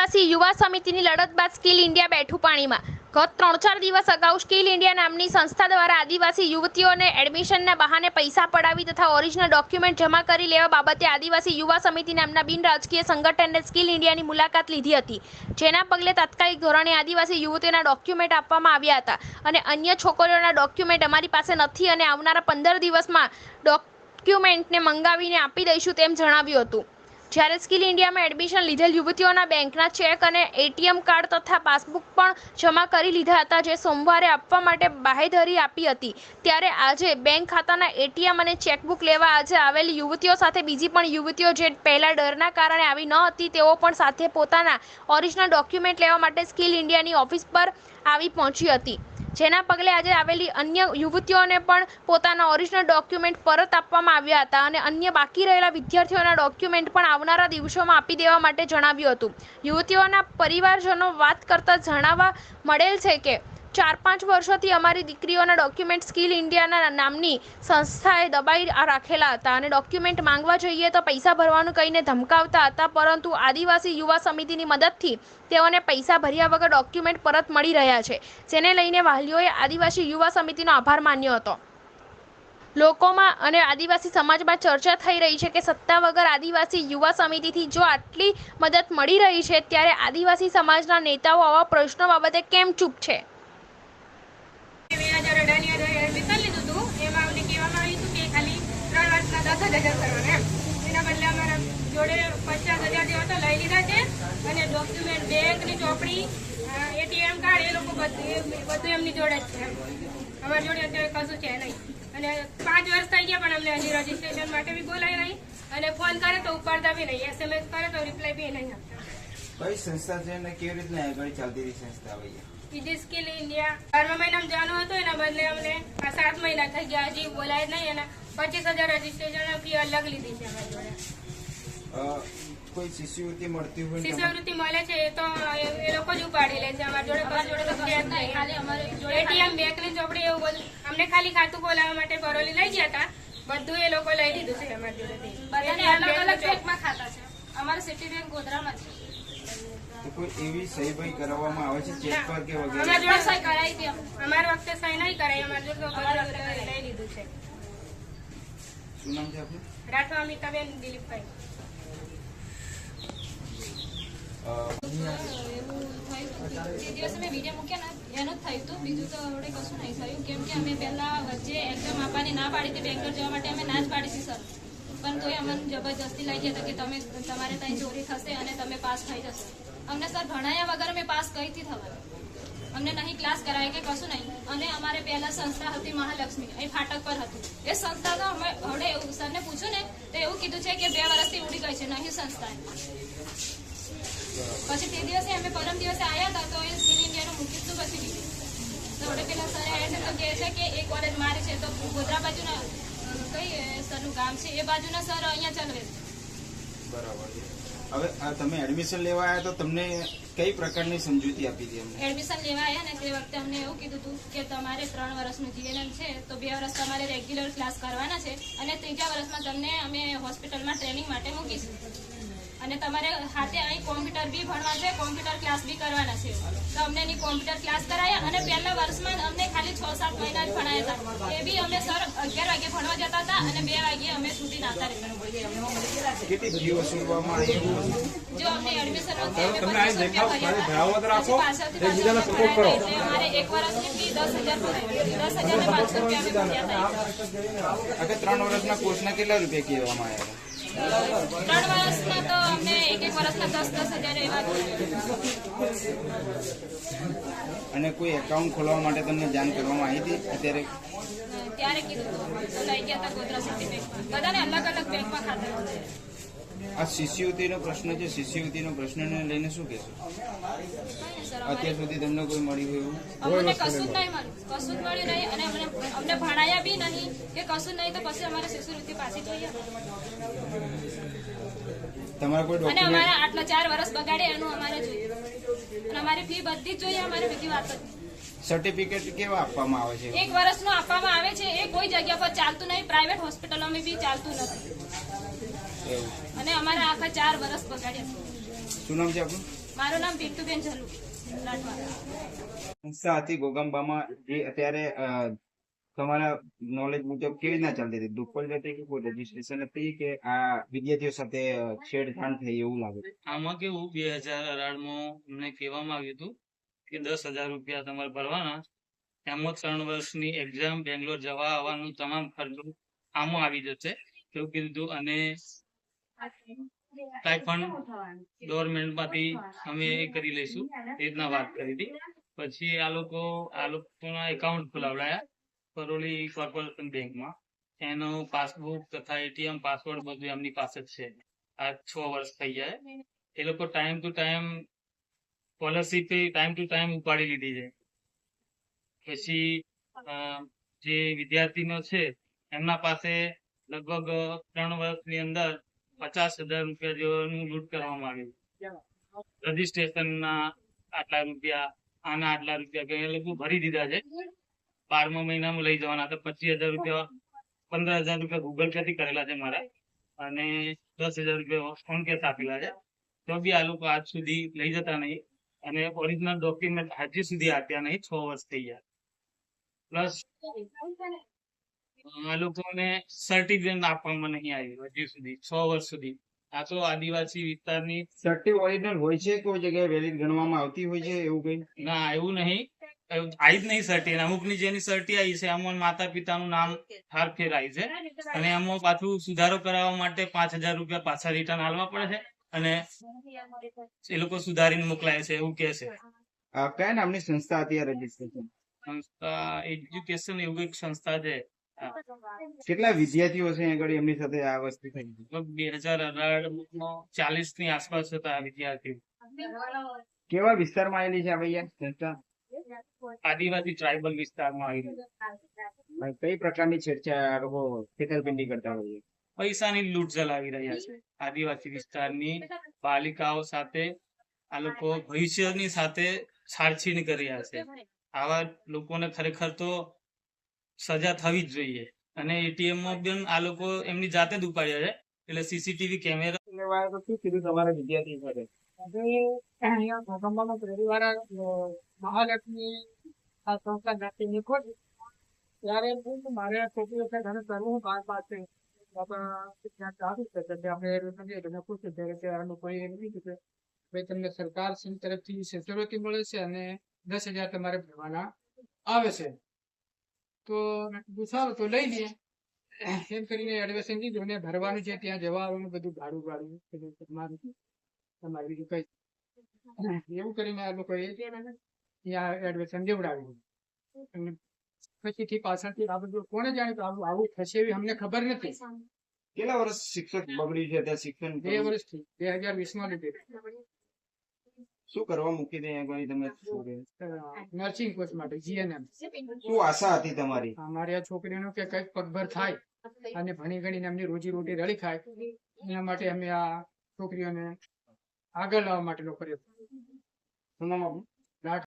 આદિવાસી યુવા સમિતિની લડત બાદ સ્કિલ ઇન્ડિયા બેઠું પાણીમાં। ગત 3-4 દિવસ અગાઉ સ્કિલ ઇન્ડિયા નામની સંસ્થા દ્વારા આદિવાસી યુવતીઓને એડમિશનના બહાને પૈસા પડાવી તથા ઓરિજિનલ ડોક્યુમેન્ટ જમા કરી લેવા બાબતે આદિવાસી યુવા સમિતિ નામના બિન રાજકીય સંગઠને સ્કિલ ઇન્ડિયાની મુલાકાત લીધી હતી, જેના પગલે તાત્કાલિક ધોરણે આદિવાસી યુવતીઓના ડોક્યુમેન્ટ આપવામાં આવ્યા હતા અને અન્ય છોકરીઓના ડોક્યુમેન્ટ અમારી પાસે નથી અને આવનારા 15 દિવસમાં ડોક્યુમેન્ટને મંગાવીને આપી દઈશું તેમ જણાવ્યું હતું। જ્યારે સ્કિલ ઇન્ડિયામાં એડમિશન લીધેલ યુવતીઓના બેંકના ચેક અને એટીએમ કાર્ડ તથા પાસબુક પણ જમા કરી લીધા હતા, જે સોમવારે આપવા માટે બાહેધરી આપી હતી। ત્યારે આજે બેંક ખાતાના એટીએમ અને ચેકબુક લેવા આજે આવેલી યુવતીઓ સાથે બીજી પણ યુવતીઓ જે પહેલા ડરના કારણે આવી ન હતી તેઓ પણ સાથે પોતાના ઓરિજિનલ ડોક્યુમેન્ટ લેવા માટે સ્કિલ ઇન્ડિયાની ઓફિસ પર આવી પહોંચી હતી, જેના પગલે આજે આવેલી અન્ય યુવતીઓને પણ પોતાના ઓરિજિનલ ડોક્યુમેન્ટ પરત આપવામાં આવ્યા હતા અને અન્ય બાકી રહેલા વિદ્યાર્થીઓના ડોક્યુમેન્ટ પણ આવનારા દિવસોમાં આપી દેવા માટે જણાવ્યું હતું। યુવતીઓના પરિવારજનો વાત કરતા જાણવા મળેલ છે કે 4-5 વર્ષોથી અમારી દીકરીઓના ડોક્યુમેન્ટ સ્કિલ ઇન્ડિયાના નામની સંસ્થાએ દબાઈ રાખેલા હતા અને ડોક્યુમેન્ટ માંગવા જઈએ તો પૈસા ભરવાનું કહીને ધમકાવતા હતા, પરંતુ આદિવાસી યુવા સમિતિની મદદથી તેઓને પૈસા ભર્યા વગર ડોક્યુમેન્ટ પરત મળી રહ્યા છે, જેને લઈને વાલીઓએ આદિવાસી યુવા સમિતિનો આભાર માન્યો હતો। લોકોમાં અને આદિવાસી સમાજમાં ચર્ચા થઈ રહી છે કે સત્તા વગર આદિવાસી યુવા સમિતિથી જો આટલી મદદ મળી રહી છે ત્યારે આદિવાસી સમાજના નેતાઓ આવા પ્રશ્નો બાબતે કેમ ચૂપ છે। 2018 એડમિશન લીધું હતું, એમાં અમને કહેવામાં આવ્યું હતું કે ખાલી 3 વર્ષના 10,000 કરવાના એમ, એના બદલે અમારા જોડે 50,000 જેવા તો લઈ લીધા છે અને ડોક્યુમેન્ટ બેંકની ચોપડી એટીએમ કાર્ડ એ લોકો બધું એમની જોડે જ છે, અમારી જોડે અત્યારે કશું છે નહીં અને 5 વર્ષ થઈ ગયા પણ અમને હજી રજીસ્ટ્રેશન માટે બી બોલાય નહીં અને ફોન કરે તો ઉપાડતા બી નહીં, SMS કરે તો રિપ્લાય બી નહીં આપતા। કઈ સંસ્થા છે અને કેવી રીતના આગળ ચાલતી રહી સંસ્થા ભાઈ? ઈડી સ્કિલ ઇન્ડિયા 12મા મહિનામાં જવાનું હતું, એના બદલે અમને આ 7 મહિના થઈ ગયા, હજી બોલાય નહીં અને 25,000 રજીસ્ટ્રેશન ફી અલગ લીધી છે અમારી જોડે। કોઈ શિષ્યવૃત્તિ મળતી હોય? શિષ્યવૃત્તિ મળે છે એ તો એ લોકો જ ઉપાડી લે છે, અમારી જોડે તો ખાલી અમારી જોડે એટીએમ બેંકની ચોપડી એવું બધું અમને ખાલી ખાતું ખોલાવવા માટે બરોલી લઈ ગયા હતા, બધું એ લોકો લઈ લીધું છે અમારી જોડેથી। બધાને અલગ અલગ બેંકમાં ખાતા છે, અમારે સિટી બેંક ગોધરામાં છે। તો કોઈ એવી સહી ભાઈ કરાવવામાં આવે છે ચેક પર કે વગેરે? અમારી જોડે સહી કરાવી હતી, અમારા વખતે સહી નહીં કરાવી, અમારી જોડે લઈ લીધું છે। શું નામ છે આપનું? રાઠવા અમિતાબેન દિલીપભાઈ। જે દિવસે મેં વિડીયો મૂક્યા ને એનું જ થયું હતું, બીજું તો હવે કશું નહીં થયું, કેમ કે અમે પહેલા વચ્ચે એક્ઝામ આપવાની ના પાડી હતી, બેંગ્લોર જવા માટે અમે ના જ પાડી હતી સર, પણ તોય અમને જબરજસ્તી લઈ ગયા હતા કે તમારે ત્યાં ચોરી થશે અને તમે પાસ થઈ જશો। અમને સર ભણાયા વગર અમે પાસ કઈથી થવાનું, અમને નહીં ક્લાસ કરાય કે કશું નહીં। અને અમારે પહેલા સંસ્થા હતી મહાલક્ષ્મી, એ ફાટક પર હતી, એ સંસ્થા તો અમે હવે સરને પૂછ્યું ને તો એવું કીધું છે કે 2 વર્ષથી ઉડી ગઈ છે, નહીં સંસ્થા। પછી તે દિવસે અમે પરમ દિવસે આવ્યા હતા તો એ સ્કિલ ઇન્ડિયાનું મૂકીશું પછી બીજું તો વડે પેલા સર આવ્યા છે તો કહે છે કે એ કોલેજ મારી છે, તો ગોધરા બાજુના કઈ સરનું ગામ છે એ બાજુના સર અહીંયા ચલવે છે। બરાબર છે। હવે તમે એડમિશન લેવા આવ્યા તો તમને કઈ પ્રકારની સમજૂતી આપી હતી? અમને એડમિશન લેવા આવ્યા ને તે વખતે અમને એવું કીધું હતું કે તમારે 3 વર્ષનું જીએનએમ છે તો 2 વર્ષ તમારે રેગ્યુલર ક્લાસ કરવાના છે અને 3જા વર્ષમાં તમને અમે હોસ્પિટલમાં ટ્રેનિંગ માટે મૂકીશું અને તમારે હાથે અહીં કોમ્પ્યુટર બી ભણવા છે, કોમ્પ્યુટર ક્લાસ બી કરવાના છે। તો અમને એની કોમ્પ્યુટર ક્લાસ કરાયા અને પહેલા વર્ષમાં અમને ખાલી 6-7 મહિના જ ભણાયા હતા, એ બી અમે સર 11 વાગે ભણવા જતા હતા અને 2 વાગે અમે સુધી નાતા રહેતા। કેટલી ફી વસૂલવામાં આવી? જો અમને એડમિશન વખતે અમે 2500 રૂપિયા એટલે અમારે 1 વર્ષની ફી 10,000 ભરાઈ, 10,500 રૂપિયા અમે ભર્યા હતા। 3 વર્ષના કોર્સના કેટલા રૂપિયા કહેવામાં આવ્યા? 3 વર્ષના તો અમને એક વર્ષના 10,000 એવા। અને કોઈ એકાઉન્ટ ખોલવા માટે તમને જાણ કરવામાં આવી હતી અત્યારે? ત્યારે કીધું તો લઈ ગયા હતા ગોધરા સિટી બેંકમાં, બધાને અલગ અલગ બેંકમાં ખાતા છે। આ શિષ્યવૃત્તિનો પ્રશ્ન છે, શિષ્યવૃત્તિનો પ્રશ્નને લઈને શું કહેશો? અત્યાર સુધી તમને કોઈ મળ્યું હોય એવું? અમને કશું જ નહીં મળ્યું, કશું જ મળ્યું નહીં અને અમને ભણાયા બી નહીં કે કશું નહીં, તો પછી અમારે શિષ્યવૃત્તિ પાછી જોઈએ તમારા કોઈ અને અમારે આટલા 4 વર્ષ બગાડે એનું અમારે જોઈએ અને અમારી ફી બધી જ જોઈએ, અમારે બીજી વાત જ નહીં। સર્ટિફિકેટ કેવા આપવામાં આવે છે? 1 વર્ષનું આપવામાં આવે છે, એ કોઈ જગ્યા પર ચાલતું નહીં, પ્રાઇવેટ હોસ્પિટલોમાં બી ચાલતું નથી એવું? અને અમારે આખા 4 વર્ષ બગાડ્યા। શું નામ છે આપનું? મારું નામ પિન્ટુબેન ઝલુ લાઠવા. સંસ્થા હતી ગોગંબામાં જે અત્યારે તમારા નોલેજ મુજબ કેવી રીતના ચાલતી હતી? દુપ્પલ હતી કે કોઈ રજીસ્ટ્રેશન હતી કે આ વિદ્યાર્થીઓ સાથે છેડછાડ થઈ એવું લાગે છે? આમાં કેવું 2018 અમને કહેવામાં આવ્યું હતું કે 10,000 રૂપિયા તમારે ભરવાના, એમાં 3 વર્ષની એક્ઝામ, બેંગ્લોર જવા આવવાનું તમામ ખર્ચો આમાં આવી જશે એવું કીધું હતું. અને સ્ટાઇપન્ડ ગવર્મેન્ટમાંથી અમે એ કરી લઈશું એ રીતના વાત કરી હતી. પછી આ લોકોના એકાઉન્ટ ખોલાવડાયા કરોલી કોર્પોરેશન બેંકમાં. એનો પાસબુક તથા એટીએમ પાસવર્ડ બધું એમની પાસે જ છે. આ 6 વર્ષ થઈ જાય. એ લોકો time to time scholarship time to time ઉપાડી લીધી છે. પછી જે વિદ્યાર્થીનો છે એમના પાસે લગભગ 3 વર્ષની અંદર 50,000 રૂપિયા જેવાનું લૂંટ કરવામાં આવ્યું. રજીસ્ટ્રેશનના આટલા રૂપિયા, આના આટલા રૂપિયા કે એ લોકો ભરી દીધા છે. 12મા મહિનામાં લઈ જવાના હતા. 25,000 રૂપિયા, 15,000 રૂપિયા ગૂગલ પે થી કરેલા છે મારા, અને 10,000 રૂપિયા ફોન કેશ આપેલા છે. તો બી આ લોકો આજ સુધી લઈ જતા નહીં, અને ઓરિજિનલ ડોક્યુમેન્ટ હજી સુધી આપ્યા નહીં. 6 વર્ષ થઈ ગયા. પ્લસ આ લોકોને સર્ટિફિકેટ આપવામાં નહીં આવ્યું હજી સુધી 6 વર્ષ સુધી. આ તો આદિવાસી વિસ્તારની સર્ટી ઓરિજિનલ હોય છે, કોઈ જગ્યાએ વેલિડ ગણવામાં આવતી હોય છે એવું કઈ? ના, એવું નહીં. આવી જ નહીં સર્ટી. અમુકની જેની સર્ટી આવી છે એમાં માતા પિતાનું નામ હારફેર આવી છે, અને એમાં પાછું સુધારો કરાવવા માટે 5,000 રૂપિયા પાછા રિટર્ન આલવા પડે છે, અને એ લોકો સુધારીને મોકલાય છે એવું કે છે. કયા નામની સંસ્થા હતી આ રજીસ્ટ્રેશન? સંસ્થા એજ્યુકેશન એવું એક સંસ્થા છે. કેટલા વિદ્યાર્થીઓ છે આગળ એમની સાથે આ વસ્તુ થઈ? લગભગ 2018 40 ની આસપાસ હતા આ વિદ્યાર્થીઓ. કેવા વિસ્તારમાં આવેલી છે આ ભૈયા સંસ્થા? આદિવાસી ટ્રાઇબલ વિસ્તારમાં આવી. કઈ પ્રકારની છેડછાડ આ લોકો છેતરપિંડી કરતા હોય છે? પૈસાની લૂંટ ચલાવી રહ્યા છે. આદિવાસી વિસ્તારની બાલિકાઓ સાથે આ લોકો ભવિષ્યની સાથે છાડછીડ કરી રહ્યા છે. આવા લોકોને ખરેખર તો સજા થવી જ જોઈએ. અને એટીએમ માં પણ આ લોકો એમની જાતે જ ઉપાડ્યા છે. એટલે સીસીટીવી કેમેરા. શું કીધું તમારા વિદ્યાર્થી સાથે? અહીંયા ભૂકંપમાં પહેલી વાર મહાલક્ષ્મી આ સંસ્થા નાખીને ખોલી ત્યારે મારે છોકરીઓ છે ઘરે કરવું બાર પાસે ત્યાં ચાલુ છે એટલે આપણે પૂછ્યું ત્યારે કે આ લોકોએ એમ કીધું કે ભાઈ તમને સરકાર તરફથી શિષ્યવૃત્તિ મળે છે અને 10,000 તમારે ભરવાના આવે છે. તો સારું તો લઈ લઈએ એમ કરીને એડમિશન લીધું ને ભરવાનું છે. ત્યાં જવા આવવાનું બધું ભાડું તમારે બીજું કઈ એવું કરીને આ લોકોએ ત્યાં એડમિશન દેવડાવ્યું. અને પછીથી પાછળથી આ બધું કોને જાણે તો આવું થશે એવી અમને ખબર નથી. કેટલા વર્ષ શિક્ષક બગડ્યું છે ત્યાં શિક્ષણ? 2 વર્ષથી 2020માં લીધેલું. શું કરવા મૂકી દે આગળ તમે? નર્સિંગ કોર્સ માટે GNM. શું આશા હતી તમારી? અમારી આ છોકરીનું કે કંઈક પગભર થાય અને ભણી ગણીને એમની રોજી રોટી રળી ખાય એના માટે અમે આ છોકરીઓને આગળ લાવવા માટેનો કર્યો. શું નામ આપનું?